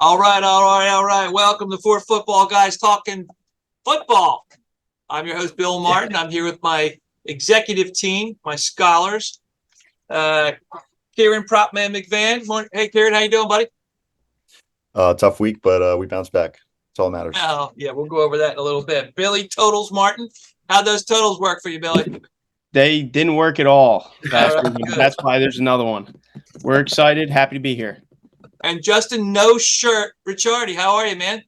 All right. Welcome to Four Football Guys Talking Football. I'm your host, Bill Martin. I'm here with my executive team, my scholars, Kieran Propman McVan. Hey, Kieran, how you doing, buddy? Tough week, but we bounced back. That's all that matters. Oh, yeah, we'll go over that in a little bit. Billy Totals Martin, how'd those totals work for you, Billy? They didn't work at all last All right, week. good. That's why there's another one. We're excited. Happy to be here. And Justin No Shirt Ricciardi, how are you, man?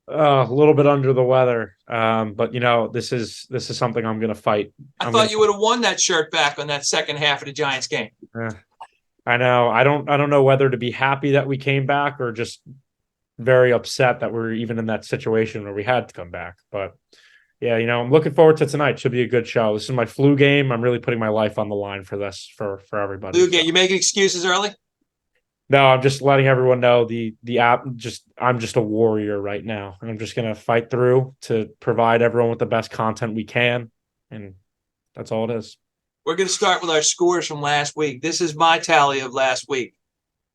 A little bit under the weather, but this is something I'm going to fight. I thought you would have won that shirt back on that second half of the Giants game. I know. I don't know whether to be happy that we came back or just very upset that we're even in that situation where we had to come back. But yeah, I'm looking forward to tonight. Should be a good show. This is my flu game. I'm really putting my life on the line for this for everybody. Flu game. You making excuses early? No, I'm just letting everyone know I'm just a warrior right now. And I'm just gonna fight through to provide everyone with the best content we can. And that's all it is. We're gonna start with our scores from last week. This is my tally of last week,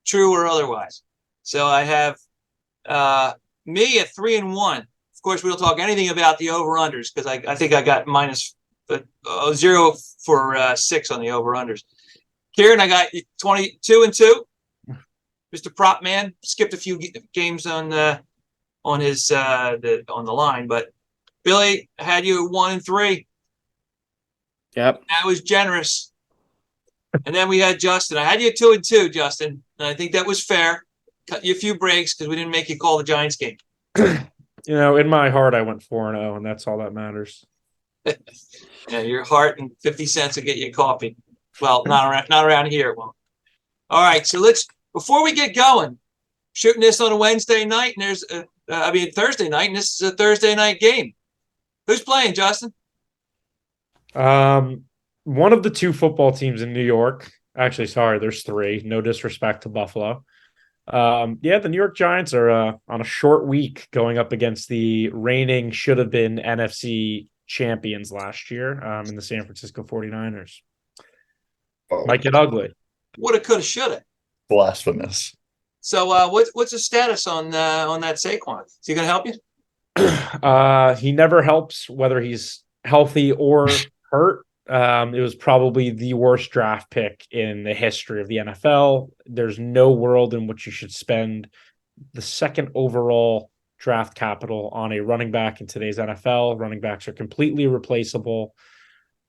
true or otherwise. So I have me at 3-1. Of course, we don't talk anything about the over-unders because I think I got minus 0 for 6 on the over-unders. Kieran, I got 22-2. Mr. Prop Man skipped a few games on the line, but Billy had you at 1-3. Yep. That was generous. And then we had Justin. I had you at 2-2, Justin, and I think that was fair. Cut you a few breaks because we didn't make you call the Giants game. In my heart, I went 4-0, and that's all that matters. Yeah, your heart and 50 cents will get you coffee. Well, not around here. Well, all right. So before we get going, shooting this on a Wednesday night, and Thursday night, and this is a Thursday night game. Who's playing, Justin? One of the two football teams in New York. Actually, sorry, there's three. No disrespect to Buffalo. The New York Giants are on a short week going up against the reigning should have been NFC champions last year in the San Francisco 49ers. Might get ugly. Woulda, coulda, shoulda. Blasphemous. So what's the status on that Saquon? Is he going to help you? He never helps whether he's healthy or hurt. It was probably the worst draft pick in the history of the NFL. There's no world in which you should spend the second overall draft capital on a running back in today's NFL. Running backs are completely replaceable.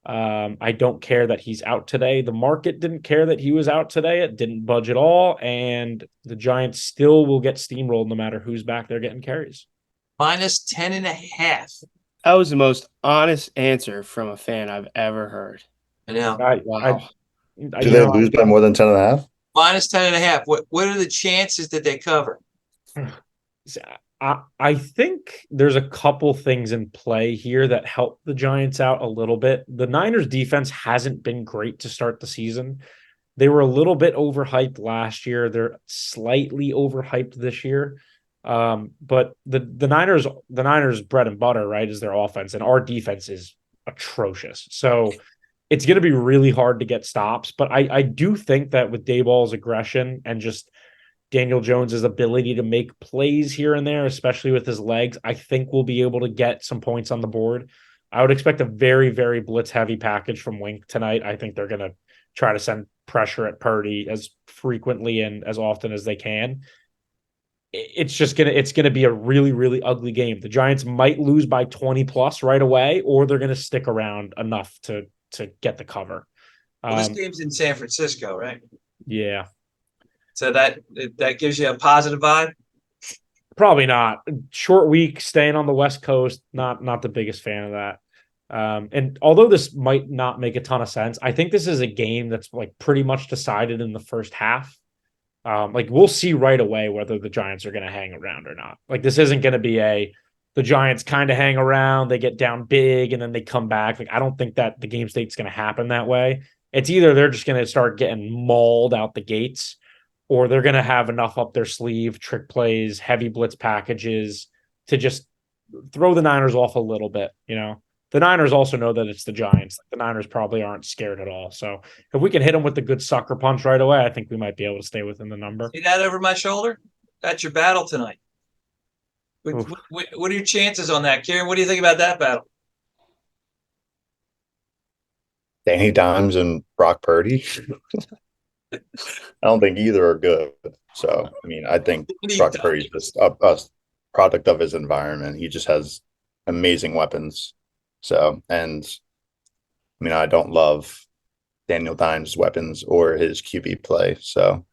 I don't care that he's out today. The market didn't care that he was out today. It didn't budge at all. And the Giants still will get steamrolled no matter who's back there getting carries. Minus 10.5. That was the most honest answer from a fan I've ever heard. I know. Wow. Do they lose by more than 10.5? Minus 10.5. What are the chances that they cover? I think there's a couple things in play here that help the Giants out a little bit. The Niners defense hasn't been great to start the season. They were a little bit overhyped last year. They're slightly overhyped this year. But the Niners bread and butter, right, is their offense, and our defense is atrocious. So it's going to be really hard to get stops. But I do think that with Daboll's aggression and just Daniel Jones's ability to make plays here and there, especially with his legs, I think we'll be able to get some points on the board. I would expect a very, very blitz-heavy package from Wink tonight. I think they're going to try to send pressure at Purdy as frequently and as often as they can. It's gonna be a really, really ugly game. The Giants might lose by 20 plus right away, or they're gonna stick around enough to get the cover. Well, this game's in San Francisco, right? Yeah. So that gives you a positive vibe? Probably not. Short week, staying on the West Coast, not the biggest fan of that. And although this might not make a ton of sense, I think this is a game that's like pretty much decided in the first half. We'll see right away whether the Giants are going to hang around or not. Like, this isn't going to be the Giants kind of hang around, they get down big, and then they come back. Like, I don't think that the game state's going to happen that way. It's either they're just going to start getting mauled out the gates, or they're going to have enough up their sleeve, trick plays, heavy blitz packages to just throw the Niners off a little bit. The Niners also know that it's the Giants. The Niners probably aren't scared at all. So if we can hit them with the good sucker punch right away, I think we might be able to stay within the number. See that over my shoulder? That's your battle tonight. Oof. What are your chances on that, Kieran? What do you think about that battle? Danny Dimes and Brock Purdy. I don't think either are good. So, I mean, I think Brock Purdy's just a product of his environment. He just has amazing weapons. So, and I mean, I don't love Daniel Dimes' weapons or his QB play. So,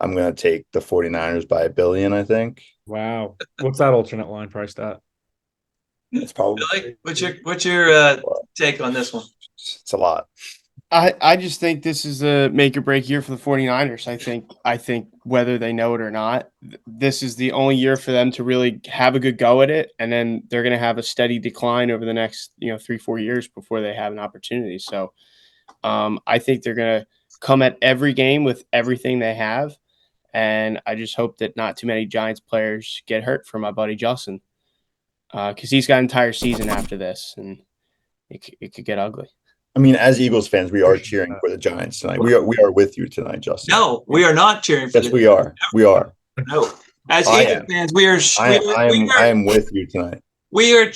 I'm going to take the 49ers by $1 billion, I think. Wow. What's that alternate line priced at? It's probably Billy, what's your take on this one? it's a lot. I just think this is a make or break year for the 49ers. I think whether they know it or not, this is the only year for them to really have a good go at it. And then they're going to have a steady decline over the next, 3-4 years before they have an opportunity. So I think they're going to come at every game with everything they have. And I just hope that not too many Giants players get hurt for my buddy Justin. Because he's got an entire season after this, and it could get ugly. I mean, as Eagles fans, we are cheering for the Giants tonight. We are with you tonight, Justin. No, we are not cheering for Yes, we are. We are. No. As I Eagles am. fans, we are. I am with you tonight. We are,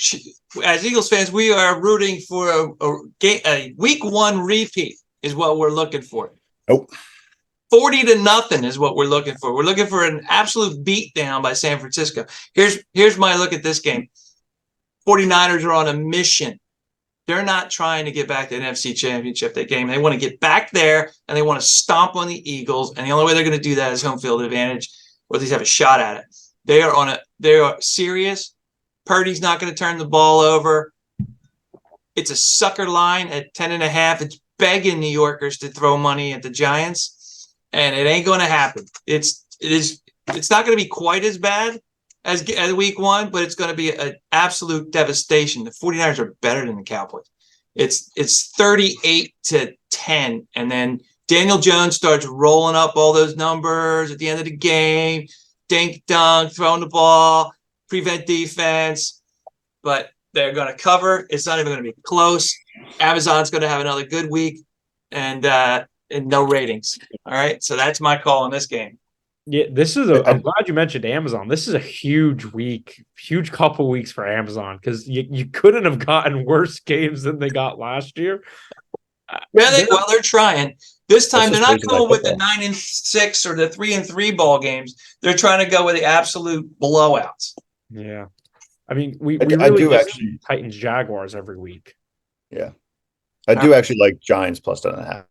as Eagles fans, we are rooting for a week 1 repeat is what we're looking for. Nope. 40-0 is what we're looking for. We're looking for an absolute beatdown by San Francisco. Here's my look at this game. 49ers are on a mission. They're not trying to get back to the NFC Championship that game. They want to get back there, and they want to stomp on the Eagles. And the only way they're going to do that is home field advantage, or at least have a shot at it. They are serious. Purdy's not going to turn the ball over. It's a sucker line at 10.5. It's begging New Yorkers to throw money at the Giants, and it ain't going to happen. It's not going to be quite as bad as week 1, but it's going to be an absolute devastation. The 49ers are better than the Cowboys. It's 38-10, and then Daniel Jones starts rolling up all those numbers at the end of the game. Dink dunk, throwing the ball, prevent defense, but they're going to cover. It's not even going to be close. Amazon's going to have another good week, and no ratings. All right, so that's my call on this game. Yeah, I'm glad you mentioned Amazon. This is a huge week, huge couple weeks for Amazon, because you couldn't have gotten worse games than they got last year. They're trying. This time they're not going with the football. 9-6 or the 3-3 ball games. They're trying to go with the absolute blowouts. Yeah. I mean, we I really do just actually- Titans Jaguars every week. Yeah. I do actually like Giants plus 10.5.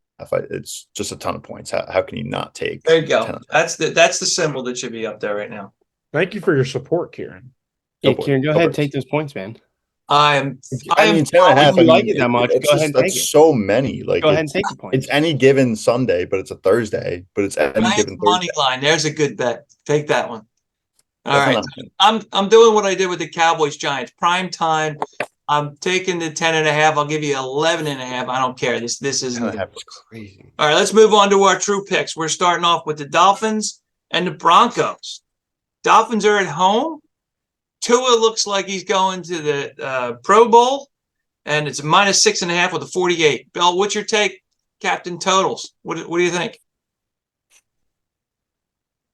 It's just a ton of points. How can you not take? There you go. 10.5? That's the symbol that should be up there right now. Thank you for your support, Kieran. Yeah, Kieran, go ahead and take those points, man. I am 10.5. If you like it that much, it's go ahead and take that's it. so many. Like, Go ahead and take the points. it's any given Sunday, but it's a Thursday. But it's any Giants given money Thursday. line. There's a good bet. Take that one. All That's right. an option. I'm doing what I did with the Cowboys Giants. Prime time. I'm taking the 10.5. I'll give you 11.5. I don't care. This isn't. 10.5 is crazy. All right, let's move on to our true picks. We're starting off with the Dolphins and the Broncos. Dolphins are at home. Tua looks like he's going to the Pro Bowl, and it's a -6.5 with a 48. Bill, what's your take? Captain totals. What do you think?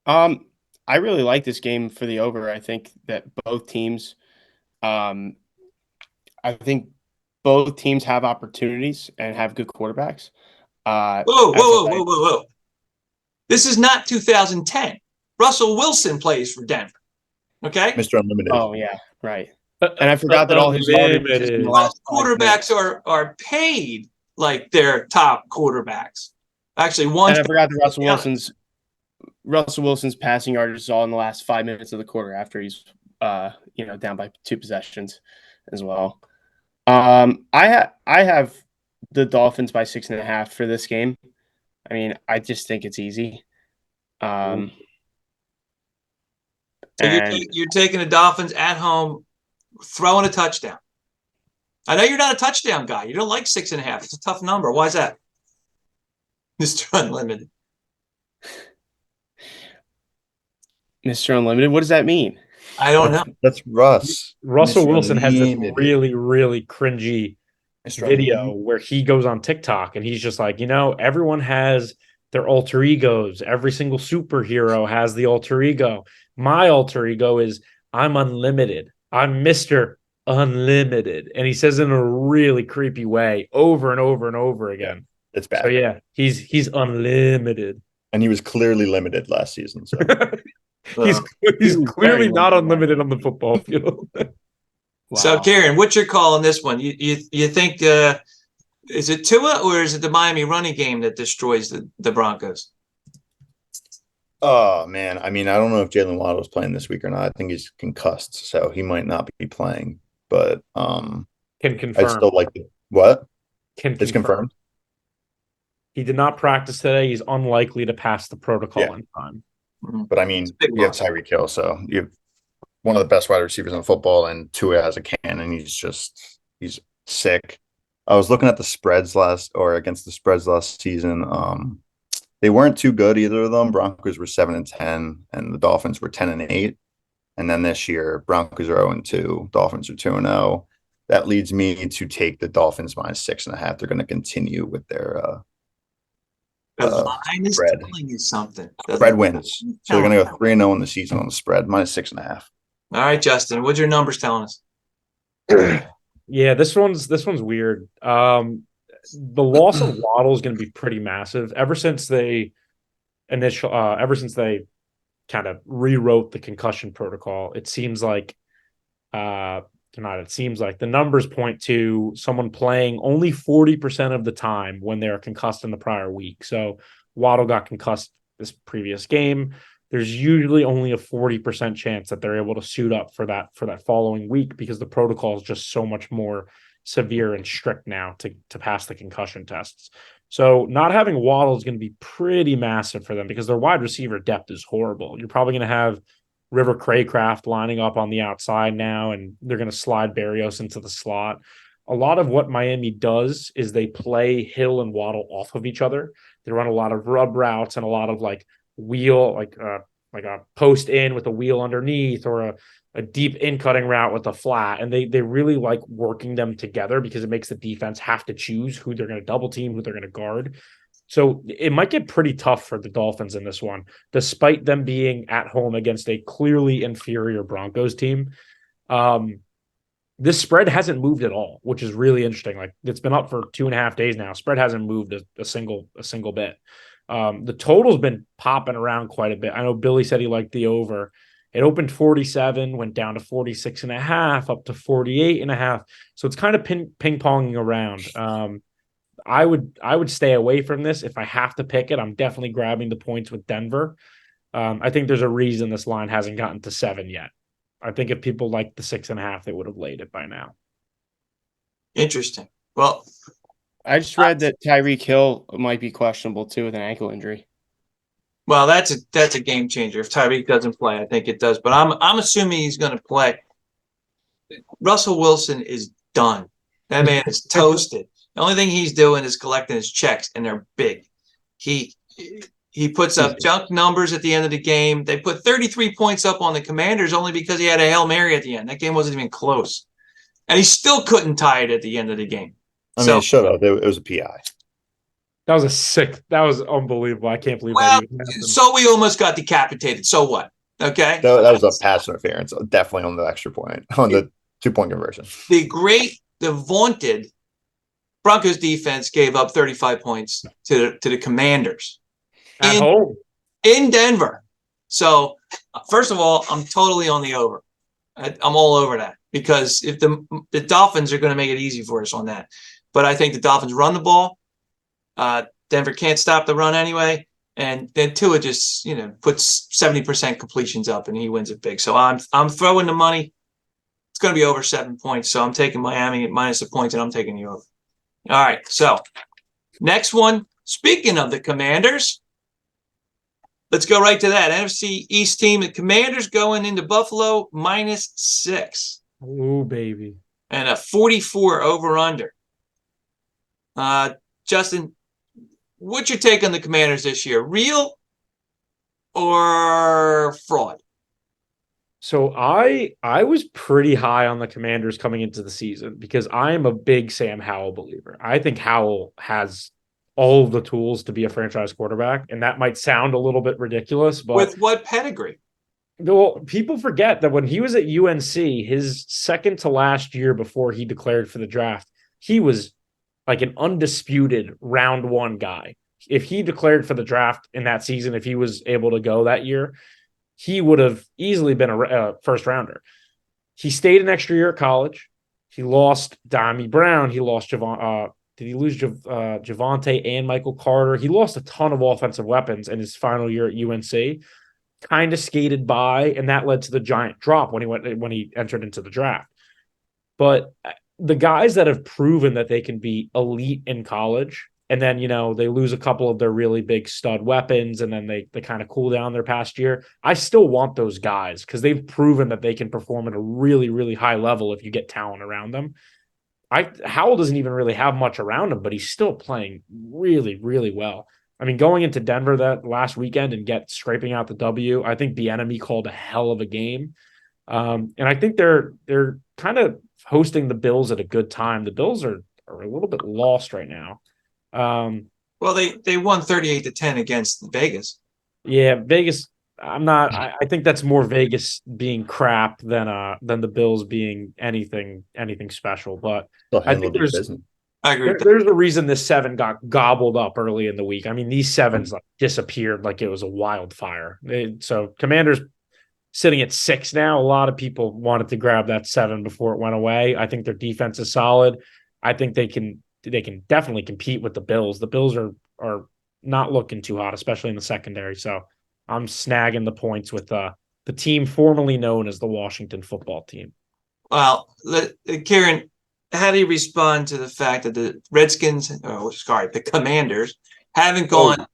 I really like this game for the over. I think that both teams, have opportunities and have good quarterbacks. Whoa. This is not 2010. Russell Wilson plays for Denver. Okay? Mr. Unlimited. Oh yeah, right. And I forgot that all his Unlimited. Most quarterbacks are paid like they're top quarterbacks. Actually, one. And I forgot that Russell Wilson's passing yardage is all in the last 5 minutes of the quarter after he's down by 2 possessions as well. I have the Dolphins by 6.5 for this game. I mean, I just think it's easy. So you're taking the Dolphins at home, throwing a touchdown. I know you're not a touchdown guy. You don't like 6.5. It's a tough number. Why is that, Mr. Unlimited? Mr. Unlimited, what does that mean? I don't know. That's Russ. Russell Mr. Wilson has this Unlimited. really, really cringy Mr. video Unlimited. where he goes on TikTok and he's just like, everyone has their alter egos. Every single superhero has the alter ego. My alter ego is I'm unlimited. I'm Mr. Unlimited. And he says it in a really creepy way over and over and over again. It's So bad. yeah, he's unlimited. And he was clearly limited last season. So he's He was clearly very not limited. unlimited on the football field. So Wow. Karen, what's your call on this one? You think is it Tua or is it the Miami running game that destroys the Broncos? oh man, I mean, I don't know if Jalen Waddle is playing this week or not. I think he's concussed, so he might not be playing. But Can I'd confirm. still like to, what? Can It's confirm. confirmed. He did not practice today. He's unlikely to pass the protocol Yeah. in time. But I mean, It's a big you have loss. Tyreek Hill, so you have one of the best wide receivers in football, and Tua has a cannon. He's sick. I was looking at the spreads against the spreads last season. They weren't too good, either of them. Broncos were 7-10, and the Dolphins were 10-8. And then this year, Broncos are 0-2, Dolphins are 2-0. That leads me to take the Dolphins -6.5. They're going to continue with their The line is spread. telling you something. spread wins. So they're going to go 3-0 in the season on the spread, -6.5. All right, Justin, what's your numbers telling us? Yeah, this one's weird. The loss of Waddle is going to be pretty massive. Ever since they kind of rewrote the concussion protocol, it seems like the numbers point to someone playing only 40% of the time when they're concussed in the prior week. So Waddle got concussed this previous game. There's usually only a 40% chance that they're able to suit up for that following week because the protocol is just so much more severe and strict now to pass the concussion tests. So not having Waddle is going to be pretty massive for them because their wide receiver depth is horrible. You're probably going to have River Craycraft lining up on the outside now, and they're going to slide Berrios into the slot. A lot of what Miami does is they play Hill and Waddle off of each other. They run a lot of rub routes and a lot of wheel, like a post in with a wheel underneath, or a deep in cutting route with a flat. And they really like working them together because it makes the defense have to choose who they're going to double team, who they're going to guard. So it might get pretty tough for the Dolphins in this one, despite them being at home against a clearly inferior Broncos team. This spread hasn't moved at all, which is really interesting. Like, it's been up for 2.5 days now. Spread hasn't moved a single bit. The total's been popping around quite a bit. I know Billy said he liked the over. It opened 47, went down to 46.5, up to 48.5. So it's kind of ping-ponging around. I would stay away from this. If I have to pick it, I'm definitely grabbing the points with Denver. I think there's a reason this line hasn't gotten to 7 yet. I think if people liked the 6.5, they would have laid it by now. Interesting. Well, I just read that Tyreek Hill might be questionable too with an ankle injury. well, that's a game changer. If Tyreek doesn't play, I think it does. But I'm assuming he's going to play. Russell Wilson is done. That man is toasted. The only thing he's doing is collecting his checks, and they're big. He puts up junk numbers at the end of the game. They put 33 points up on the Commanders only because he had a Hail Mary at the end. That game wasn't even close. And he still couldn't tie it at the end of the game. I mean, shut up. It was a PI. That was unbelievable. I can't believe Well, that even happened. so we almost got decapitated. So what? Okay. That was a pass interference, definitely on the extra point, on the 2-point conversion. The vaunted Broncos defense gave up 35 points to the Commanders At home. in Denver. So, first of all, I'm totally on the over. I'm all over that because if the Dolphins are going to make it easy for us on that. But I think the Dolphins run the ball. Denver can't stop the run anyway. And then Tua just, puts 70% completions up and he wins it big. So I'm throwing the money. It's going to be over 7 points. So I'm taking Miami at minus a point and I'm taking the over. All right. So next one, speaking of the Commanders, let's go right to that. NFC East team, the Commanders going into Buffalo -6. Oh, baby. And a 44 over-under. Justin, what's your take on the Commanders this year? Real or fraud? So I was pretty high on the Commanders coming into the season because I am a big Sam Howell believer. I think Howell has all of the tools to be a franchise quarterback. And that might sound a little bit ridiculous, but With what pedigree? well, people forget that when he was at UNC, his second to last year before he declared for the draft, he was like an undisputed round one guy. If he declared for the draft in that season, if he was able to go that year, he would have easily been a first rounder. He stayed an extra year at college. He lost Dami Brown. He lost did he lose Javante and Michael Carter? He lost a ton of offensive weapons in his final year at UNC. Kind of skated by, and that led to the giant drop when he entered into the draft. But the guys that have proven that they can be elite in college, and then they lose a couple of their really big stud weapons, and then they kind of cool down their past year. I still want those guys because they've proven that they can perform at a really, really high level if you get talent around them. Howell doesn't even really have much around him, but he's still playing really, really well. I mean, going into Denver that last weekend and scraping out the W, I think the enemy called a hell of a game. And I think they're kind of hosting the Bills at a good time. The Bills are a little bit lost right now. Well, they won 38-10 against Vegas. Yeah, Vegas. I think that's more Vegas being crap than the Bills being anything special. But Still I think handled their there's business. I agree with that. there's a reason this 7 got gobbled up early in the week. I mean, these 7s like disappeared like it was a wildfire. So Commanders sitting at 6 now. A lot of people wanted to grab that 7 before it went away. I think their defense is solid. I think they can definitely compete with the Bills. The Bills are not looking too hot, especially in the secondary. So I'm snagging the points with the team formerly known as the Washington Football Team. Well, Kieran, how do you respond to the fact that the the Commanders haven't gone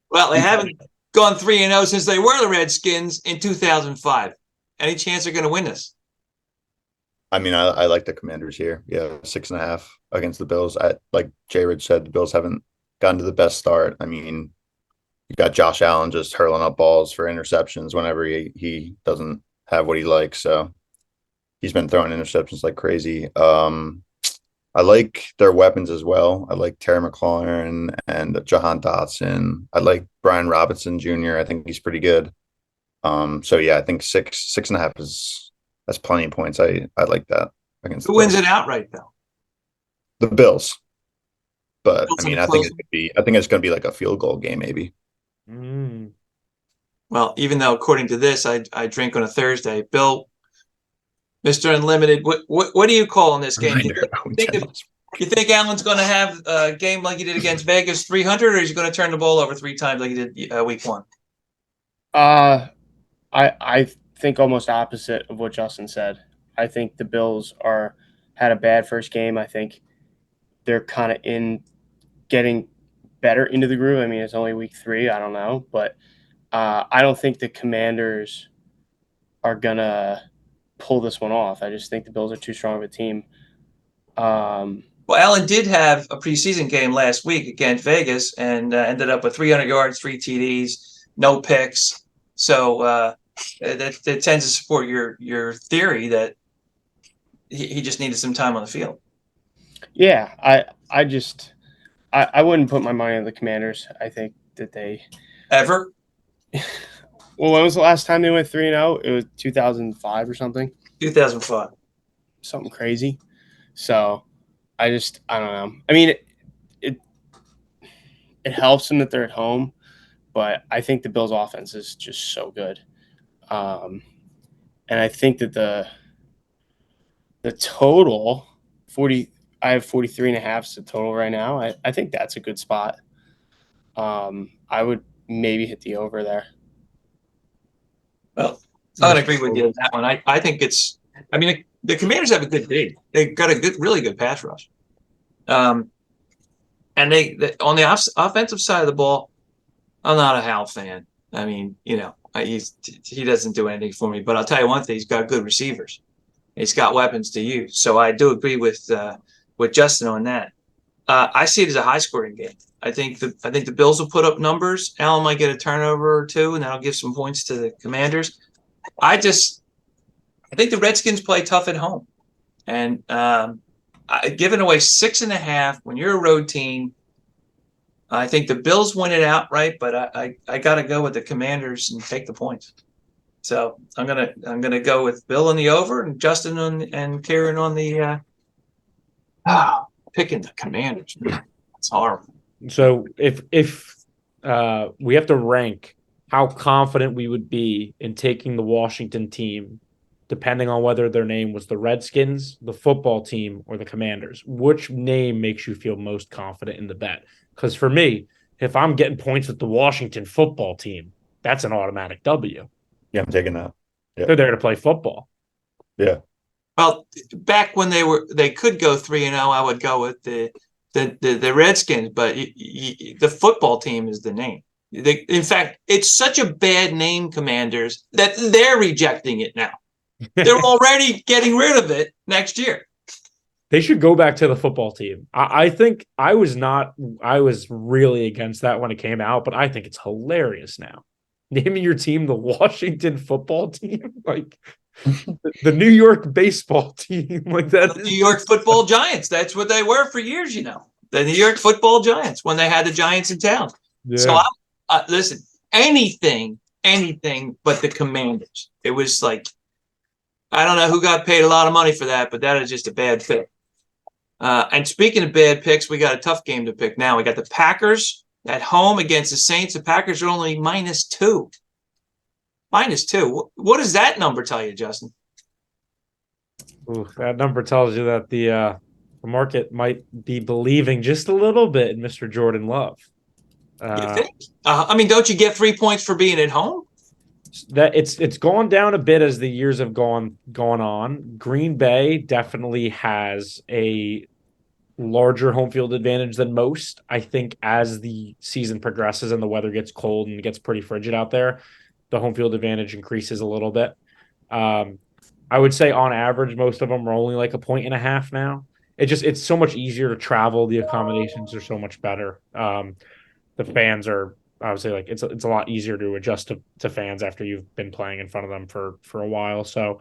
well, they haven't gone 3-0 since they were the Redskins in 2005. Any chance they're going to win this? I mean, I like the Commanders here. Yeah, 6.5 against the Bills. Like Jay Ridge said, the Bills haven't gotten to the best start. I mean, you got Josh Allen just hurling up balls for interceptions whenever he doesn't have what he likes. So he's been throwing interceptions like crazy. I like their weapons as well. I like Terry McLaurin and Jahan Dotson. I like Brian Robinson Jr. I think he's pretty good. So yeah, I think 6.5 that's plenty of points. I like that against Who the wins Bills. it outright, though? The Bills. But Bills I mean, in I think close. I think it's gonna be like a field goal game, maybe. Well, even though according to this, I drink on a Thursday. Bill, Mr. Unlimited, what do you call in this game? You think Allen's going to have a game like he did against Vegas 300, or is he going to turn the ball over 3 times like he did week 1? I think almost opposite of what Justin said. I think the Bills had a bad first game. I think they're kind of getting better into the groove. I mean, it's only week 3. I don't know, but I don't think the Commanders are gonna pull this one off. I just think the Bills are too strong of a team. Well, Allen did have a preseason game last week against Vegas and ended up with 300 yards, 3 TDs, no picks. So that tends to support your theory that he just needed some time on the field. Yeah, I wouldn't put my money on the Commanders. I think that they Ever? Well, when was the last time they went 3-0? It was 2005 or something. 2005. Something crazy. So I don't know. I mean, it helps them that they're at home, but I think the Bills' offense is just so good. And I think that the total 40. I have 43.5 as the total right now. I think that's a good spot. I would maybe hit the over there. Well, I'm going to agree with you on that one. I think I mean, the Commanders have a good D. They've got a really good pass rush. And they on the offensive side of the ball, I'm not a Hal fan. I mean, he doesn't do anything for me. But I'll tell you one thing: he's got good receivers. He's got weapons to use. So I do agree with Justin on that. I see it as a high-scoring game. I think the Bills will put up numbers. Allen might get a turnover or 2, and that'll give some points to the Commanders. I think the Redskins play tough at home, and giving away 6.5 when you're a road team, I think the Bills win it outright, but I got to go with the Commanders and take the points. So I'm gonna go with Bill on the over and Justin and Karen on the picking the Commanders. It's horrible. So if we have to rank how confident we would be in taking the Washington team, depending on whether their name was the Redskins, the football team, or the Commanders, which name makes you feel most confident in the bet? Because for me, if I'm getting points with the Washington football team, that's an automatic W. Yeah, I'm taking that. Yeah. They're there to play football. Yeah. Well, back when they could go 3-0, I would go with the Redskins, but the football team is the name. In fact, it's such a bad name, Commanders, that they're rejecting it now. They're already getting rid of it next year. They should go back to the football team. I think I was really against that when it came out, but I think it's hilarious now. Naming your team the Washington football team, like the New York baseball team, like that. The New York Football Giants. That's what they were for years, The New York Football Giants when they had the Giants in town. Yeah. So listen, anything but the Commanders. It was like, I don't know who got paid a lot of money for that, but that is just a bad pick. And speaking of bad picks, we got a tough game to pick now. We got the Packers at home against the Saints. The Packers are only -2. -2. What does that number tell you, Justin? Ooh, that number tells you that the market might be believing just a little bit in Mr. Jordan Love. You think? I mean, don't you get 3 points for being at home? That it's gone down a bit as the years have gone on. Green Bay definitely has a larger home field advantage than most. I think as the season progresses and the weather gets cold and it gets pretty frigid out there, the home field advantage increases a little bit. I would say on average, most of them are only like 1.5 now. It's so much easier to travel. The accommodations are so much better. The fans are, I would say, like it's a lot easier to adjust to fans after you've been playing in front of them for a while. So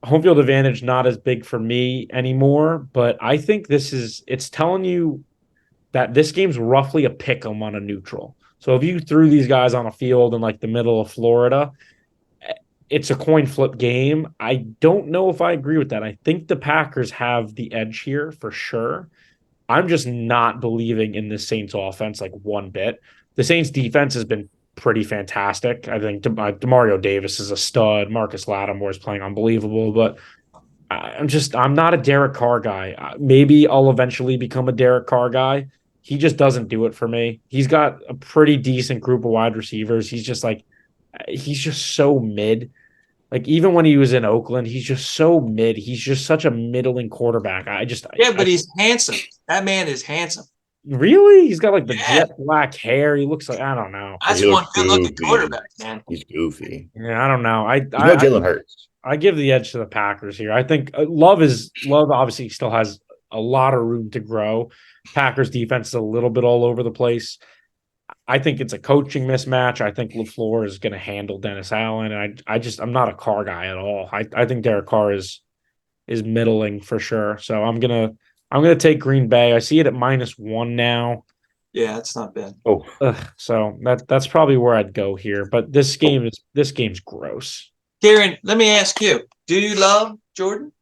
home field advantage not as big for me anymore, but I think it's telling you that this game's roughly a pick 'em on a neutral. So if you threw these guys on a field in like the middle of Florida, it's a coin flip game. I don't know if I agree with that. I think the Packers have the edge here for sure. I'm just not believing in the Saints offense like one bit. The Saints defense has been pretty fantastic. I think Demario Davis is a stud. Marcus Lattimore is playing unbelievable, but I'm not a Derek Carr guy. Maybe I'll eventually become a Derek Carr guy. He just doesn't do it for me. He's got a pretty decent group of wide receivers. He's just so mid. Like even when he was in Oakland, he's just so mid. He's just such a middling quarterback. But he's handsome. That man is handsome. Really? He's got like the jet black hair. He looks like, I don't know. That's one good-looking quarterback, man. He's goofy. Yeah, I don't know. He's no Jalen Hurts. I give the edge to the Packers here. I think Love obviously still has a lot of room to grow. Packers defense is a little bit all over the place. I think it's a coaching mismatch. I think LaFleur is going to handle Dennis Allen. And I'm not a Carr guy at all. I think Derek Carr is middling for sure. So I'm gonna take Green Bay. I see it at -1 now. Yeah, it's not bad. So that's probably where I'd go here. But this game's gross. Kieran, let me ask you: do you love Jordan?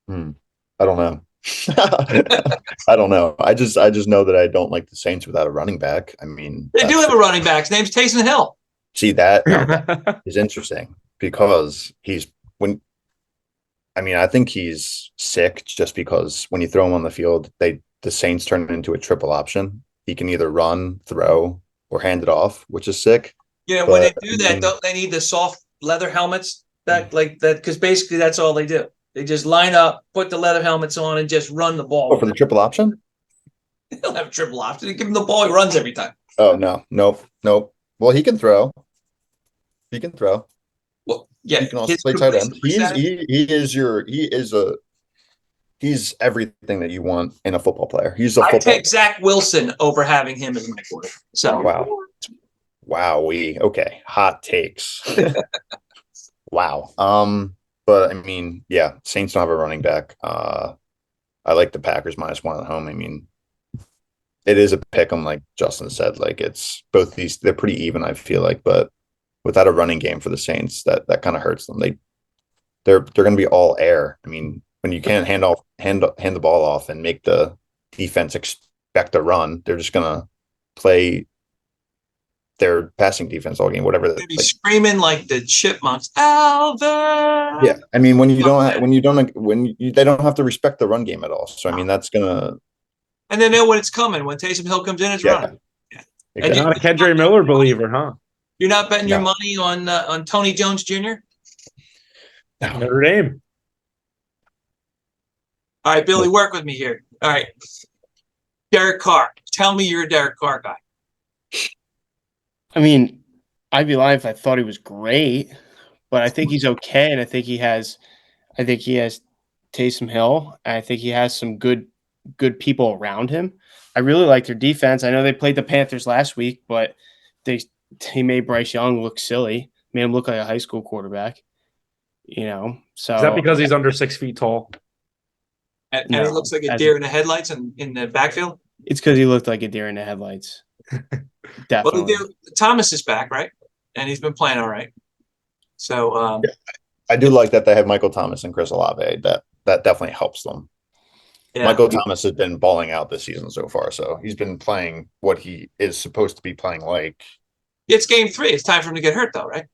I don't know. I don't know. I just know that I don't like the Saints without a running back. I mean, they do have a running back. His name's Taysom Hill. See, that is interesting because I think he's sick just because when you throw him on the field, the Saints turn it into a triple option. He can either run, throw, or hand it off, which is sick. Yeah, when they do that, don't they need the soft leather helmets that like that? Because basically that's all they do. They just line up, put the leather helmets on, and just run the ball. Oh, for the triple option? They don't have a triple option. They give him the ball, he runs every time. Oh no, nope. Well, he can throw. Well, yeah, he can also play tight end. He's everything that you want in a football player. He's a football. I take Zach Wilson over having him as my quarterback. So Wowee. Okay, hot takes. Wow. But I mean, yeah, Saints don't have a running back. I like the Packers -1 at home. I mean, it is a pick 'em, like Justin said. Like it's both these, they're pretty even, I feel like, but without a running game for the Saints, that kind of hurts them. They're going to be all air. I mean, when you can't hand the ball off and make the defense expect a run, they're just going to play their passing defense all game, whatever. They'd be screaming like the chipmunks, Alvin. Yeah, I mean, they don't have to respect the run game at all. So I mean, that's gonna. And they know when it's coming. When Taysom Hill comes in, it's running. Yeah. You're not a Kendra Miller believer, huh? You're not betting your No. money on Tony Jones Jr.? Notre Dame. All right, Billy, work with me here. All right. Derek Carr. Tell me you're a Derek Carr guy. I mean, I'd be lying if I thought he was great, but I think he's okay, and I think he has Taysom Hill, and I think he has some good people around him. I really like their defense. I know they played the Panthers last week, but they made Bryce Young look silly, made him look like a high school quarterback. So Is that because he's under 6 feet tall? And No, he looks like a as- deer in the headlights in the backfield. it's because he looked like a deer in the headlights. Well, Definitely. Thomas is back, right? And he's been playing all right. So I do like that they have Michael Thomas and Chris Olave. That definitely helps them. yeah. Michael Thomas has been balling out this season so far, so he's been playing what he is supposed to be playing like. It's game 3. It's time for him to get hurt, though, right?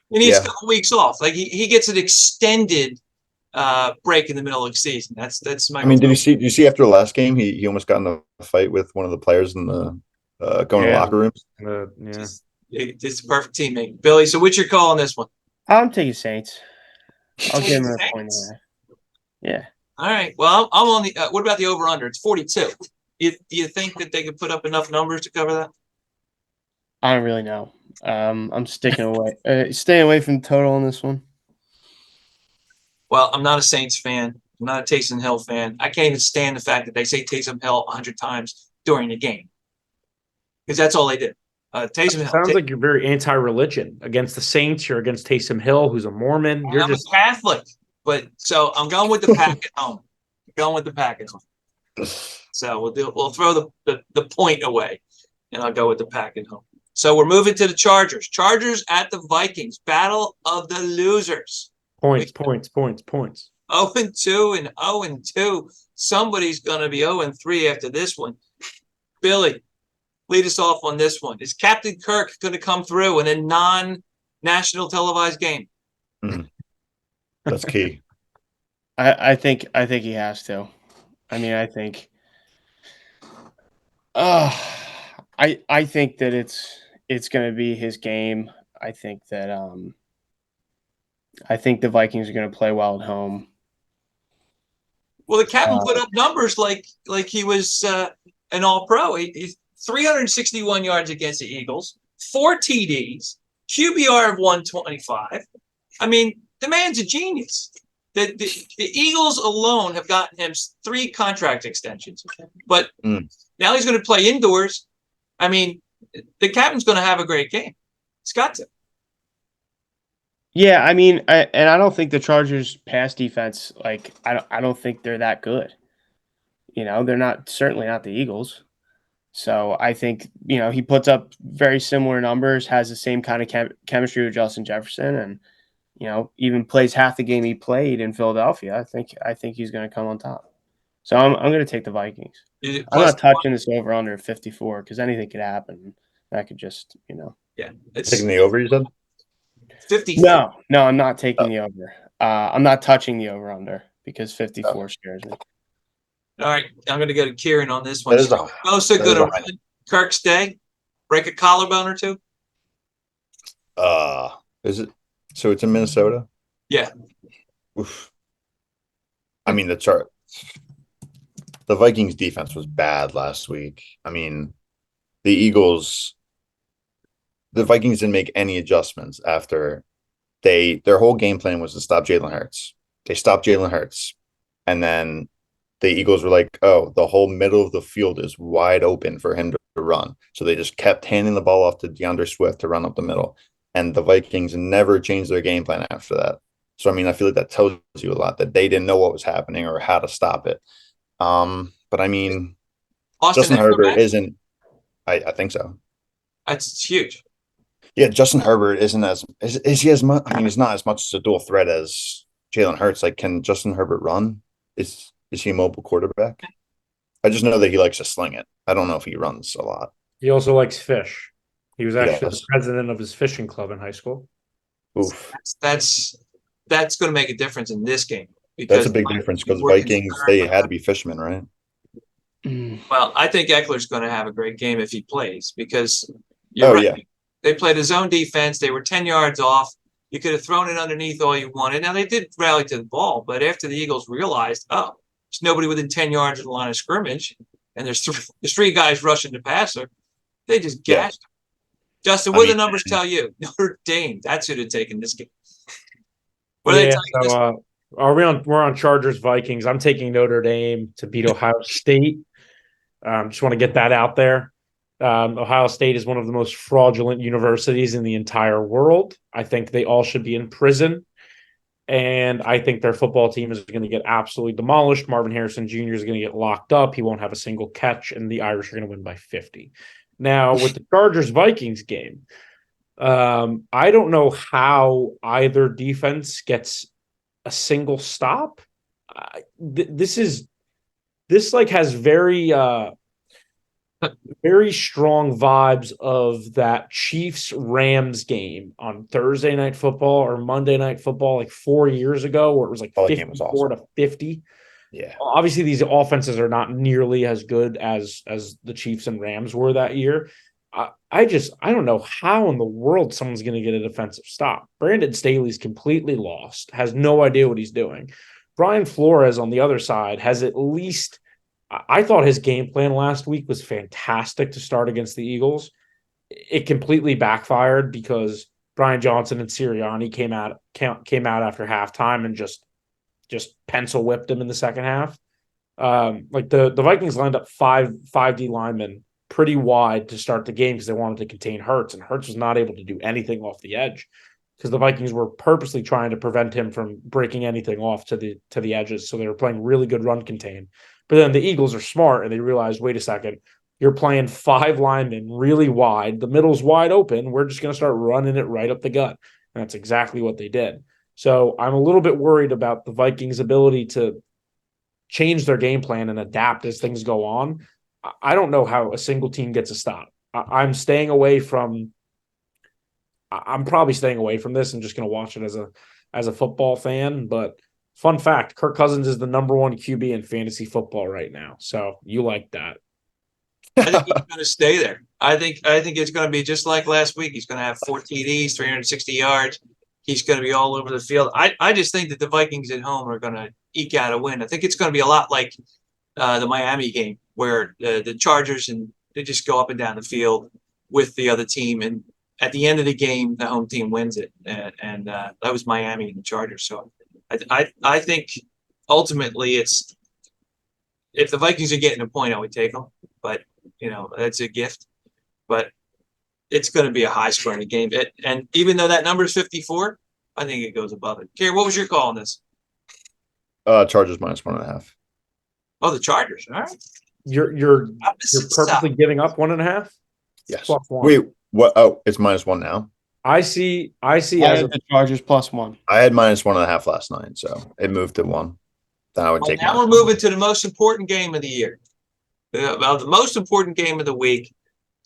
He needs a couple weeks off. Like he gets an extended break in the middle of the season. That's my. I mean, did you see after the last game he almost got in a fight with one of the players in the going to the Yeah. locker rooms? Yeah. It's a perfect teammate, Billy. So what's your call on this one? I'm taking Saints. I'll give him a Saints. point and a half. Yeah. All right. Well, I'm on the. What about the over under? It's 42. Do you think that they could put up enough numbers to cover that? I don't really know. I'm staying away from total on this one. Well, I'm not a Saints fan. I'm not a Taysom Hill fan. I can't even stand the fact that they say Taysom Hill 100 times during the game because that's all they did. Taysom Hill. Sounds like you're very anti-religion against the Saints. You're against Taysom Hill, who's a Mormon. You're I'm just a Catholic, but so I'm going with the pack at home. Going with the pack at home. So we'll throw the point away, and I'll go with the pack at home. So we're moving to the Chargers. Chargers at the Vikings. Battle of the losers. points. 0-2 and 0-2. Somebody's going to be 0-3 after this one. Billy, lead us off on this one. Is Captain Kirk going to come through in a non-national televised game? That's key. I think he has to. I mean, I think. I think that it's going to be his game. I think that I think the Vikings are going to play well at home. Well, the captain put up numbers like he was an All-Pro. He's 361 yards against the Eagles, 4 TDs, QBR of 125. I mean, the man's a genius. The Eagles alone have gotten him 3 contract extensions, but now he's going to play indoors. I mean, the captain's going to have a great game. It's got to. Yeah, I mean, I don't think the Chargers' pass defense, like, I don't think they're that good. They're certainly not the Eagles. So I think, he puts up very similar numbers, has the same kind of chemistry with Justin Jefferson, and, even plays half the game he played in Philadelphia. I think he's going to come on top. So I'm going to take the Vikings. I'm not touching this over under 54 because anything could happen. That could just, Yeah, it's Taking the over, you said? 50. No, I'm not taking the over. I'm not touching the over under because 54 scares me. All right, I'm going to go to Kieran on this one. That is a- Bosa that going is a to high- ruin Kirk's day, break a collarbone or two. Is it? So it's in Minnesota? Yeah. Oof. I mean, the Vikings defense was bad last week. I mean, the Vikings didn't make any adjustments after their whole game plan was to stop Jalen Hurts. They stopped Jalen Hurts. And then the Eagles were like, oh, the whole middle of the field is wide open for him to run. So they just kept handing the ball off to DeAndre Swift to run up the middle. And the Vikings never changed their game plan after that. So, I mean, I feel like that tells you a lot that they didn't know what was happening or how to stop it. But I mean, Austin Justin Eckler Herbert back? isn't. I think so. That's huge. Yeah, Justin Herbert isn't is he as much? I mean, he's not as much as a dual threat as Jalen Hurts. Like, can Justin Herbert run? Is he a mobile quarterback? I just know that he likes to sling it. I don't know if he runs a lot. He also likes fish. He was He actually the does. president of his fishing club in high school. Oof, That's going to make a difference in this game that's because a big difference because we're Vikings concerned they with had to that. be fishermen, right? Well, I think Eckler's going to have a great game if he plays because you're Oh right. yeah, They played a zone defense. They were 10 yards off. You could have thrown it underneath all you wanted. Now, they did rally to the ball, but after the Eagles realized, oh, there's nobody within 10 yards of the line of scrimmage, and there's three guys rushing the passer, they just yeah. gashed him. Justin, I what do the mean, numbers tell you? Notre Dame, that's who to take in this game. What do they Yeah, tell you? so we're on Chargers Vikings. I'm taking Notre Dame to beat Ohio State. Just want to get that out there. Ohio State is one of the most fraudulent universities in the entire world. I think they all should be in prison. And I think their football team is going to get absolutely demolished. Marvin Harrison Jr. is going to get locked up. He won't have a single catch, and the Irish are going to win by 50. Now, with the Chargers Vikings game, I don't know how either defense gets a single stop. This like has very strong vibes of that Chiefs Rams game on Thursday Night Football or Monday Night Football like 4 years ago, where it was like Oh, that game was 54 to 50. yeah. Obviously, these offenses are not nearly as good as the Chiefs and Rams were that year. I don't know how in the world someone's going to get a defensive stop. Brandon Staley's completely lost, has no idea what he's doing. Brian Flores on the other side has at least. I thought his game plan last week was fantastic to start against the Eagles. It completely backfired because Brian Johnson and Sirianni came out after halftime and just pencil whipped him in the second half. Like the Vikings lined up five D linemen pretty wide to start the game because they wanted to contain Hurts, and Hurts was not able to do anything off the edge because the Vikings were purposely trying to prevent him from breaking anything off to the edges. So they were playing really good run contain. But then the Eagles are smart and they realize, wait a second, you're playing five linemen really wide. The middle's wide open. We're just going to start running it right up the gut. And that's exactly what they did. So I'm a little bit worried about the Vikings' ability to change their game plan and adapt as things go on. I don't know how a single team gets a stop. I'm probably staying away from this and just going to watch it as a football fan. But fun fact, Kirk Cousins is the number one QB in fantasy football right now. So you like that. I think he's going to stay there. I think it's going to be just like last week. He's going to have 4 TDs, 360 yards. He's going to be all over the field. I just think that the Vikings at home are going to eke out a win. I think it's going to be a lot like the Miami game where the Chargers and they just go up and down the field with the other team. And at the end of the game, the home team wins it. And that was Miami and the Chargers. So I think ultimately it's if the Vikings are getting a point, I would take them. But, that's a gift. But it's going to be a high-scoring game. And even though that number is 54, I think it goes above it. Karen, what was your call on this? Chargers -1.5. Oh, the Chargers. All right. You're purposely giving up 1.5? Yes. Plus one. Wait, what? Oh, it's -1 now. I see I as had the Chargers +1. I had -1.5 last night, so it moved to 1. Then I would take. Now we're moving to the most important game of the year. The most important game of the week.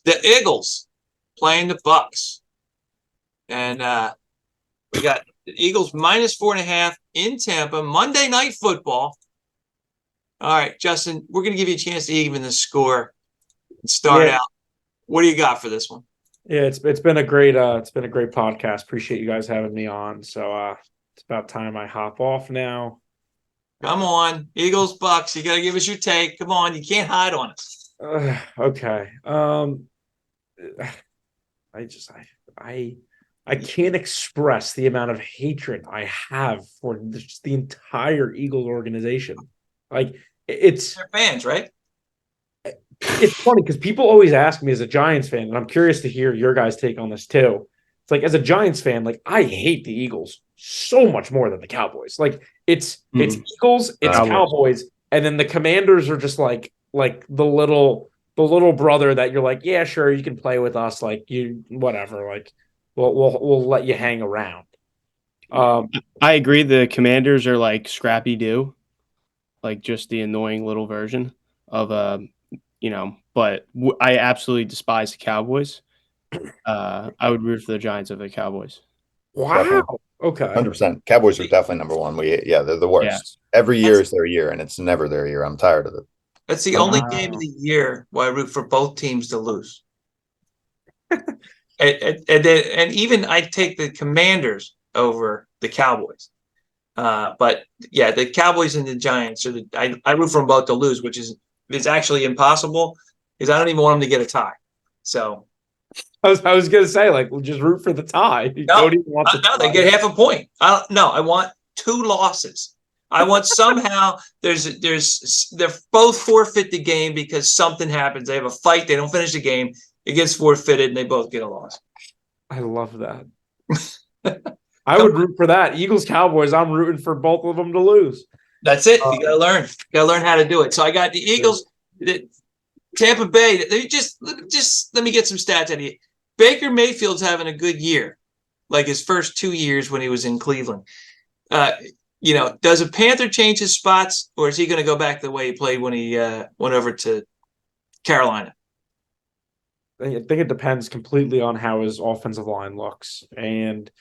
The Eagles playing the Bucks. And we got the Eagles -4.5 in Tampa, Monday Night Football. All right, Justin, we're going to give you a chance to even the score and start out. What do you got for this one? Yeah, it's been a great podcast. Appreciate you guys having me on. So it's about time I hop off now. Come on, Eagles, Bucks. You got to give us your take. Come on, you can't hide on us. Okay. I can't express the amount of hatred I have for just the entire Eagles organization. Like it's They're fans, right? It's funny because people always ask me as a Giants fan, and I'm curious to hear your guys' take on this too. It's like as a Giants fan, like I hate the Eagles so much more than the Cowboys. Like it's Eagles, it's Cowboys. Cowboys, and then the Commanders are just like like the little brother that you're like, yeah, sure, you can play with us, like you whatever, like we'll let you hang around. I agree. The Commanders are like Scrappy Doo, like just the annoying little version of But I absolutely despise the Cowboys. I would root for the Giants over the Cowboys. Wow. Okay. 100%. Cowboys are definitely number one. Yeah, they're the Yeah. worst. Every year That's- is their year, and it's never their year. I'm tired of it. That's the only game of the year where I root for both teams to lose. And even I take the Commanders over the Cowboys. But yeah, the Cowboys and the Giants are I root for them both to lose, which is actually impossible because I don't even want them to get a tie. So I was gonna say, like, we'll just root for the tie. You no, don't even want the no, they tie. get half a point. I want 2 losses. I want somehow they're both forfeit the game because something happens. They have a fight, they don't finish the game, it gets forfeited, and they both get a loss. I love that. I would root for that. Eagles, Cowboys. I'm rooting for both of them to lose. That's it. You gotta learn. You gotta learn how to do it. So I got the Eagles, Tampa Bay. Just let me get some stats out of you. Baker Mayfield's having a good year, like his first 2 years when he was in Cleveland. Does a Panther change his spots, or is he going to go back the way he played when he went over to Carolina? I think it depends completely on how his offensive line looks. And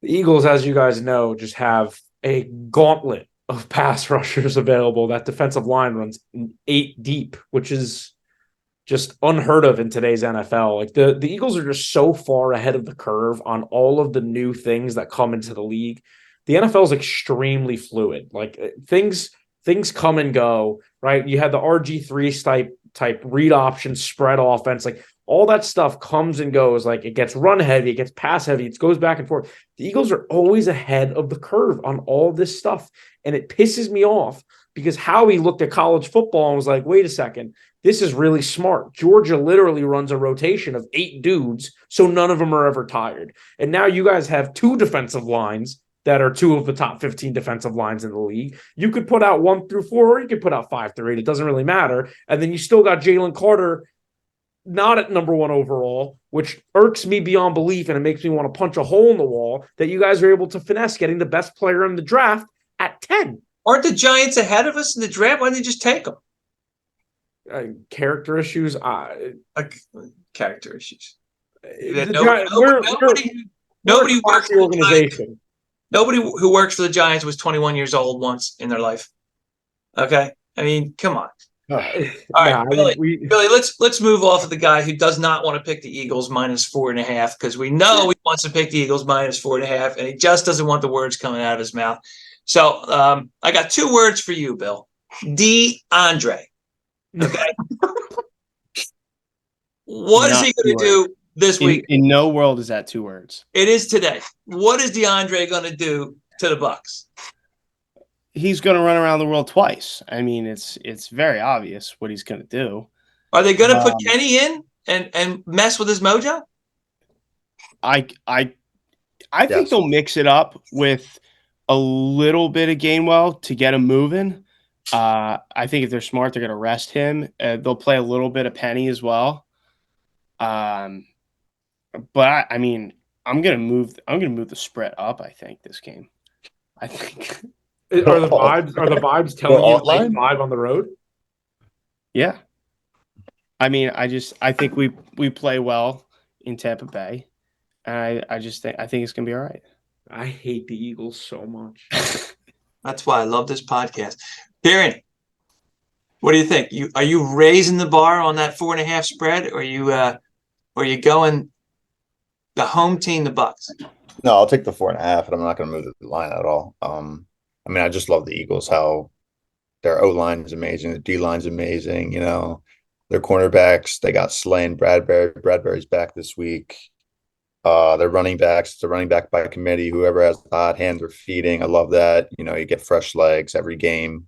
the Eagles, as you guys know, just have a gauntlet of pass rushers available. That defensive line runs 8 deep, which is just unheard of in today's NFL. Like the Eagles are just so far ahead of the curve on all of the new things that come into the league. The NFL is extremely fluid. Like things come and go, right? You had the RG3 type read option spread offense, like all that stuff comes and goes. Like it gets run heavy, it gets pass heavy, it goes back and forth. The Eagles are always ahead of the curve on all this stuff, and it pisses me off because Howie looked at college football and was like, wait a second, this is really smart. Georgia literally runs a rotation of 8 dudes, so none of them are ever tired. And now you guys have 2 defensive lines that are 2 of the top 15 defensive lines in the league. You could put out 1 through 4, or you could put out 5 through 8. It doesn't really matter. And then you still got Jalen Carter not at number 1 overall, which irks me beyond belief, and it makes me want to punch a hole in the wall that you guys are able to finesse getting the best player in the draft at 10. Aren't the Giants ahead of us in the draft? Why didn't they just take them? Character issues. Character issues. Nobody works for the organization. Nobody who works for the Giants was 21 years old once in their life. Okay, I mean, come on. All right, Billy, let's move off of the guy who does not want to pick the Eagles -4.5, because we know he wants to pick the Eagles -4.5, and he just doesn't want the words coming out of his mouth. So I got 2 words for you, Bill. DeAndre. Okay. What is he going to do this week? In no world is that 2 words. It is today. What is DeAndre going to do to the Bucs? He's going to run around the world twice. I mean, it's very obvious what he's going to do. Are they going to put Kenny in and mess with his mojo? I think they'll mix it up with a little bit of Gainwell to get him moving. I think if they're smart, they're going to rest him. They'll play a little bit of Penny as well. But I mean, I'm going to move the spread up. I think this game. I think. Are the vibes telling you like 5 on the road? Yeah. I mean, I think we play well in Tampa Bay, and I think it's gonna be all right. I hate the Eagles so much. That's why I love this podcast. Darren, what do you think? Are you raising the bar on that 4.5 spread, or are you going the home team, the Bucs? No, I'll take the 4.5, and I'm not going to move the line at all. I mean, I just love the Eagles, how their O-line is amazing. The D-line is amazing. You know, their cornerbacks, they got Slay and Bradbury. Bradbury's back this week. Their running backs, it's a running back by committee. Whoever has the hot hand, they're feeding. I love that. You know, you get fresh legs every game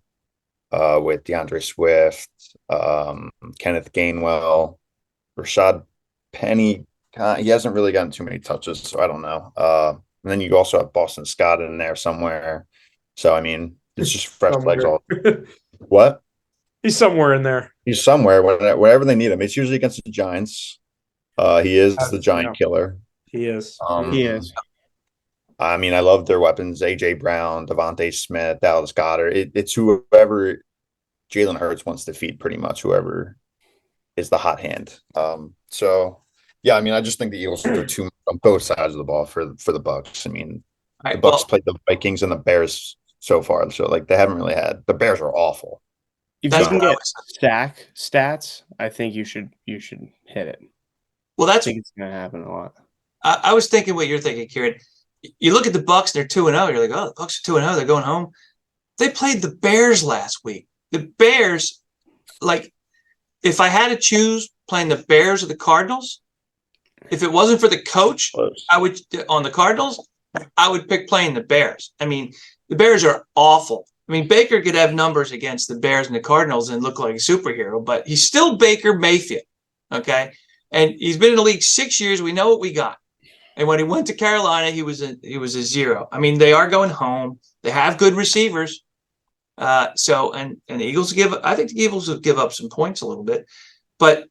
with DeAndre Swift, Kenneth Gainwell, Rashad Penny. He hasn't really gotten too many touches, so I don't know. And then you also have Boston Scott in there somewhere. So, I mean, it's just fresh legs all. What? He's somewhere in there. He's somewhere wherever they need him. It's usually against the Giants. He is the Giant Yeah. killer. He is. He is. I mean, I love their weapons: AJ Brown, Devontae Smith, Dallas Goedert. It's whoever Jalen Hurts wants to feed, pretty much whoever is the hot hand. So yeah, I mean, I just think the Eagles do too much on both sides of the ball for the Bucks. I mean, All the right, Bucks well, played the Vikings and the Bears so far, so like they haven't really had the Bears are awful. If that's you can what I get was. stack stats, I think you should hit it. Well, I that's. think it's gonna happen a lot. I was thinking what you're thinking, Kieran. You look at the Bucks; they're 2-0. You're like, oh, the Bucks are 2-0. They're going home. They played the Bears last week. The Bears, like, if I had to choose playing the Bears or the Cardinals, if it wasn't for the coach, I would on the Cardinals. I would pick playing the Bears. I mean, the Bears are awful. I mean, Baker could have numbers against the Bears and the Cardinals and look like a superhero, but he's still Baker Mayfield. Okay. And he's been in the league 6 years. We know what we got. And when he went to Carolina, he was a zero. I mean, they are going home. They have good receivers. So the Eagles I think the Eagles will give up some points a little bit. But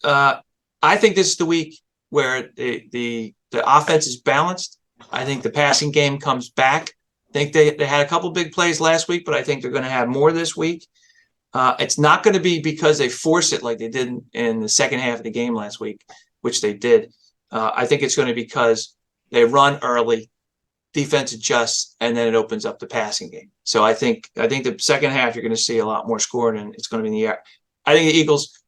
I think this is the week where the offense is balanced. I think the passing game comes back. I think they had a couple big plays last week, but I think they're going to have more this week. It's not going to be because they force it like they did in the second half of the game last week, which they did. I think it's going to be because they run early, defense adjusts, and then it opens up the passing game. So I think the second half you're going to see a lot more scoring, and it's going to be in the air. I think the Eagles,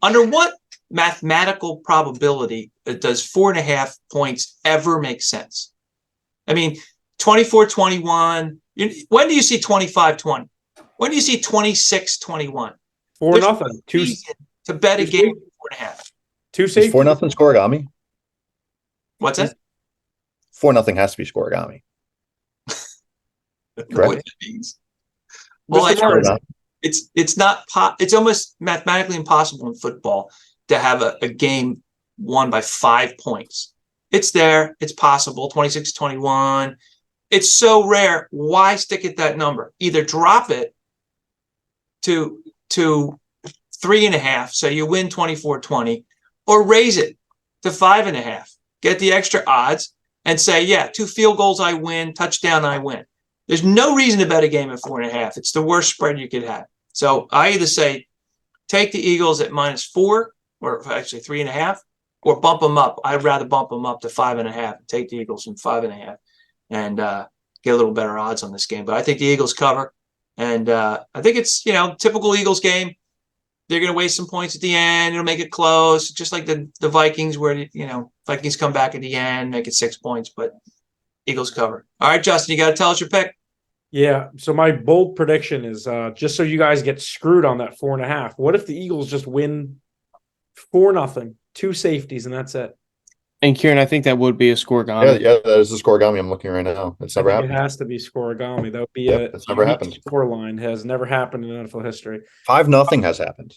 under what mathematical probability does 4.5 points ever make sense? I mean, 24-21. When do you see 25-20? When do you see 26-21? 4-0. To bet a game 4.5. Two Is safety. 4-0 scoregami? What's that? 4-0 has to be scoregami. I don't know what that means. Well, Mr. Martin, it's not it's almost mathematically impossible in football to have a game won by 5 points. It's there. It's possible. 26-21. It's so rare. Why stick at that number? Either drop it to 3.5, so you win 24-20, or raise it to 5.5. Get the extra odds and say, yeah, 2 field goals, I win. Touchdown, I win. There's no reason to bet a game at 4.5. It's the worst spread you could have. So I either say take the Eagles at -4, or actually 3.5, or bump them up. I'd rather bump them up to 5.5 and take the Eagles from 5.5 and get a little better odds on this game. But I think the Eagles cover. And I think it's, typical Eagles game. They're going to waste some points at the end. It'll make it close, just like the Vikings, where, Vikings come back at the end, make it 6 points, but Eagles cover. All right, Justin, you got to tell us your pick. Yeah. So my bold prediction is just so you guys get screwed on that 4.5. What if the Eagles just win 4-0, 2 safeties, and that's it? And Kieran, I think that would be a scoregami. Yeah, that is the scoregami I'm looking right now. It's never I think happened. It has to be scoregami. That would be It's never happened. Score line has never happened in NFL history. 5-0 has happened.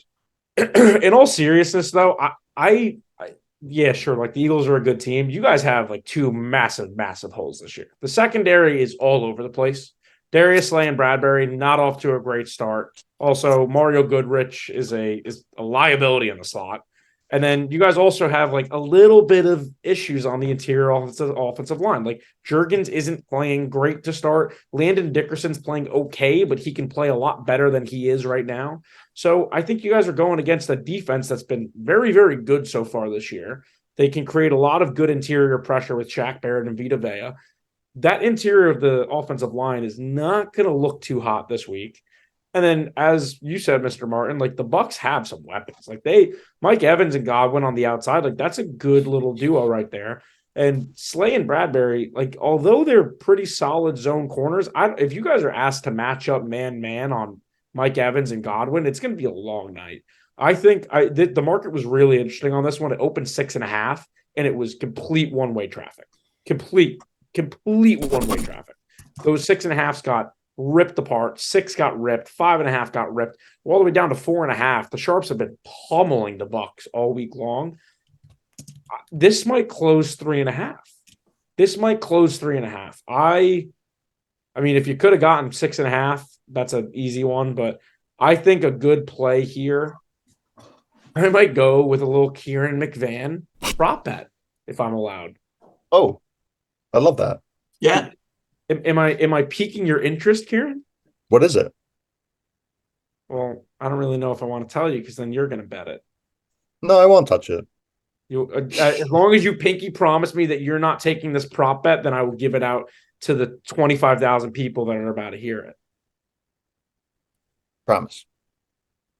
In all seriousness, though, I yeah, sure. Like the Eagles are a good team. You guys have like 2 massive holes this year. The secondary is all over the place. Darius Slay and Bradbury not off to a great start. Also, Mario Goodrich is a liability in the slot. And then you guys also have like a little bit of issues on the interior offensive line. Like Juergens isn't playing great to start. Landon Dickerson's playing okay, but he can play a lot better than he is right now. So I think you guys are going against a defense that's been very, very good so far this year. They can create a lot of good interior pressure with Shaq Barrett and Vita Vea. That interior of the offensive line is not going to look too hot this week. And then, as you said, Mr. Martin, like the Bucks have some weapons. Like Mike Evans and Godwin on the outside, like that's a good little duo right there. And Slay and Bradbury, like although they're pretty solid zone corners, if you guys are asked to match up man on Mike Evans and Godwin, it's going to be a long night. I think the market was really interesting on this one. It opened 6.5, and it was complete one-way traffic. Complete one-way traffic. Those 6.5s got ripped apart. 6 got ripped. 5.5 got ripped. All the way down to 4.5. The Sharps have been pummeling the Bucks all week long. This might close 3.5. This might close 3.5. I mean, if you could have gotten 6.5, that's an easy one. But I think a good play here, I might go with a little Kieran McVan prop bet if I'm allowed. Oh, I love that. Yeah. Am I piquing your interest, Kieran? What is it? Well, I don't really know if I want to tell you because then you're going to bet it. No, I won't touch it. You, as long as you pinky promise me that you're not taking this prop bet, then I will give it out to the 25,000 people that are about to hear it. Promise.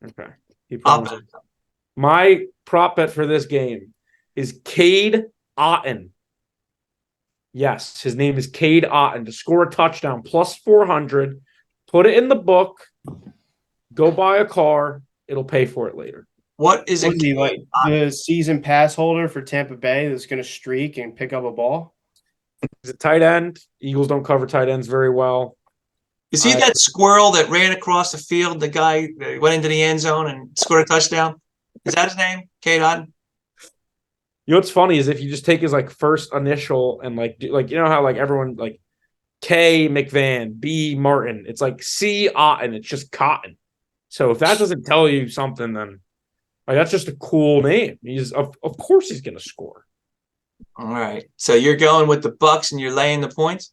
Okay. He I'll promised. My prop bet for this game is Cade Otton. Yes, his name is Cade Otton to score a touchdown plus 400. Put it in the book. Go buy a car. It'll pay for it later. What is Was it? he like the season pass holder for Tampa Bay that's going to streak and pick up a ball? He's a tight end. Eagles don't cover tight ends very well. Is he that squirrel that ran across the field? The guy that went into the end zone and scored a touchdown? Is that his name? Cade Otton? You know what's funny is if you just take his like first initial and like you know how like everyone like K McVan, B Martin, it's like C Otton, it's just Cotton. So if that doesn't tell you something, then like that's just a cool name. He's of course he's gonna score. All right. So you're going with the Bucks and you're laying the points?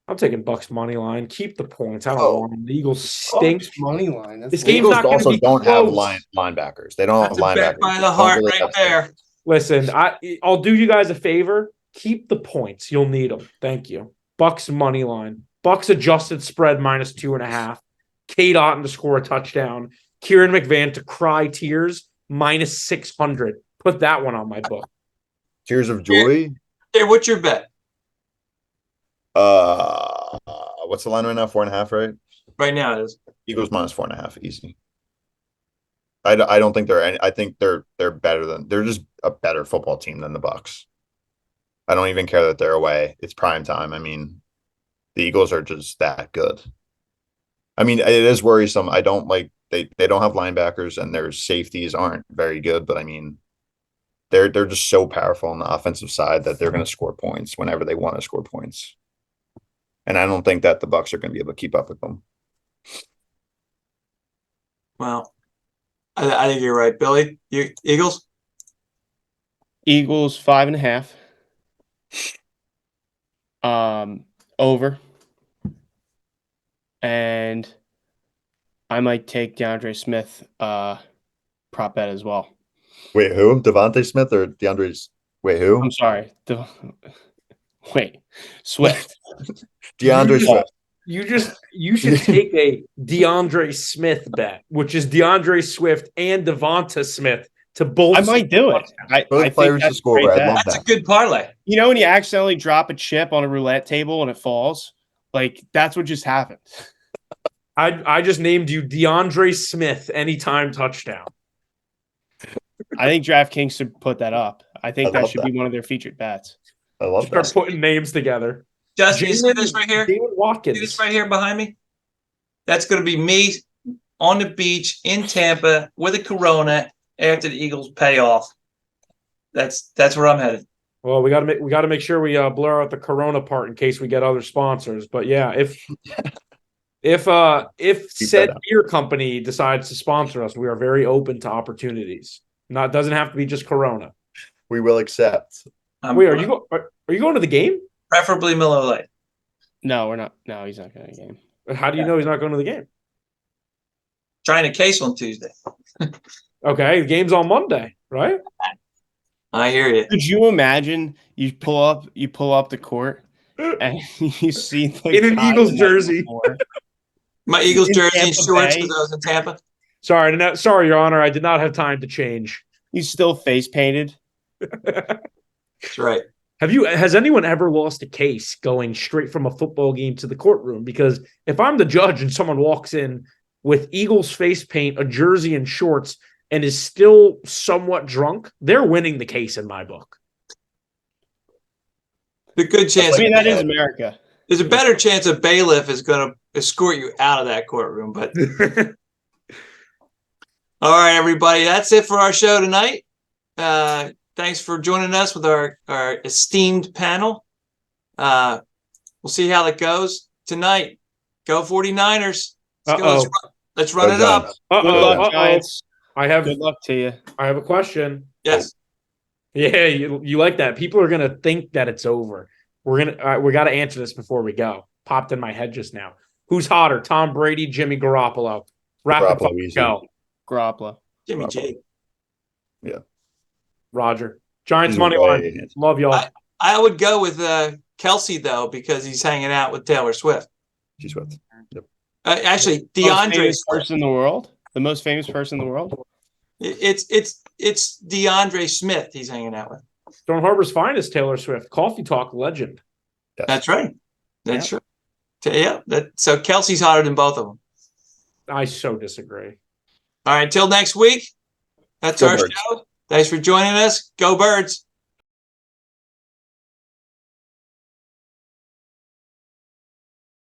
I'm taking Bucks money line. Keep the points. I don't Oh. want them. The Eagles stink. Bucks money line. That's This The game's Eagles not gonna also be don't have close. linebackers. They don't That's a have bet linebackers. by They the don't heart really right have- there. Listen, I'll do you guys a favor. Keep the points. You'll need them. Thank you. Bucks money line. Bucks adjusted spread minus 2.5. Cade Otton to score a touchdown. Kieran McVan to cry tears minus 600. Put that one on my book. Tears of joy. Hey, what's your bet What's the line right now? 4.5, right? right now? It is. Eagles minus 4.5, easy. I don't think they're any. I think they're better than. They're just a better football team than the Bucks. I don't even care that they're away. It's prime time. I mean, the Eagles are just that good. I mean, it is worrisome. I don't like they don't have linebackers and their safeties aren't very good. But I mean, they're just so powerful on the offensive side that they're going to score points whenever they want to score points. And I don't think that the Bucks are going to be able to keep up with them. Well, I think you're right, Billy. You Eagles? Eagles 5.5. Over. And I might take DeAndre Smith prop bet as well. Wait, who? Devontae Smith or DeAndre's? Wait, who? I'm sorry. Wait, Swift. DeAndre Swift. You should take a DeAndre Smith bet, which is DeAndre Swift and Devonta Smith to both. I might do it. I Both think players to that's a score. great I bet. love That's a that. good parlay. You know when you accidentally drop a chip on a roulette table and it falls? Like, that's what just happened. I just named you DeAndre Smith anytime touchdown. I think DraftKings should put that up. I think I that love should that. be one of their featured bets. I love Start that. putting names together. Justin, you see this right here? David See Watkins. this right here behind me? That's going to be me on the beach in Tampa with a Corona after the Eagles pay off. That's where I'm headed. Well, we got to make sure we blur out the Corona part in case we get other sponsors. But yeah, if said that up. beer company decides to sponsor us, we are very open to opportunities. Doesn't have to be just Corona. We will accept. Wait, are you going to the game? Preferably Miller Lite. No, we're not. No, he's not going to game. How do you know he's not going to the game? Trying a case on Tuesday. Okay, the game's on Monday, right? I hear you. Could you imagine you pull up the court and you see the In an guy Eagles the night jersey. before? My Eagles In jersey and Tampa shorts Bay? because I was in Tampa. Sorry, Your Honor, I did not have time to change. He's still face painted. That's right. Has anyone ever lost a case going straight from a football game to the courtroom? Because if I'm the judge and someone walks in with Eagles face paint, a jersey, and shorts, and is still somewhat drunk, they're winning the case in my book. The good chance. I mean, that is America. There's a better chance a bailiff is going to escort you out of that courtroom. But all right, everybody, that's it for our show tonight. Thanks for joining us with our esteemed panel. We'll see how that goes tonight. Go 49ers. Let's go. Let's run Go it up. Giants. Good Go luck, Giants. Giants. I have Good luck to you. a question. Yes. Yeah, you like that? People are gonna think that it's over. We got to answer this before we go. Popped in my head just now. Who's hotter, Tom Brady, Jimmy Garoppolo? Rapid Garoppolo, fire, easy. go. Garoppolo. Jimmy Garoppolo. G. Roger. Giants Either money way, line. it's- Love y'all. I would go with Kelsey though because he's hanging out with Taylor Swift. She's with. Actually, Most DeAndre famous Swift. person in the world. The most famous person in the world. It's DeAndre Smith he's hanging out with. Stone Harbor's finest, Taylor Swift. Coffee Talk legend. Yes. That's right. That's true. Yeah. So Kelsey's hotter than both of them. I so disagree. All right. Till next week. That's Go our Birds. show. Thanks for joining us. Go Birds.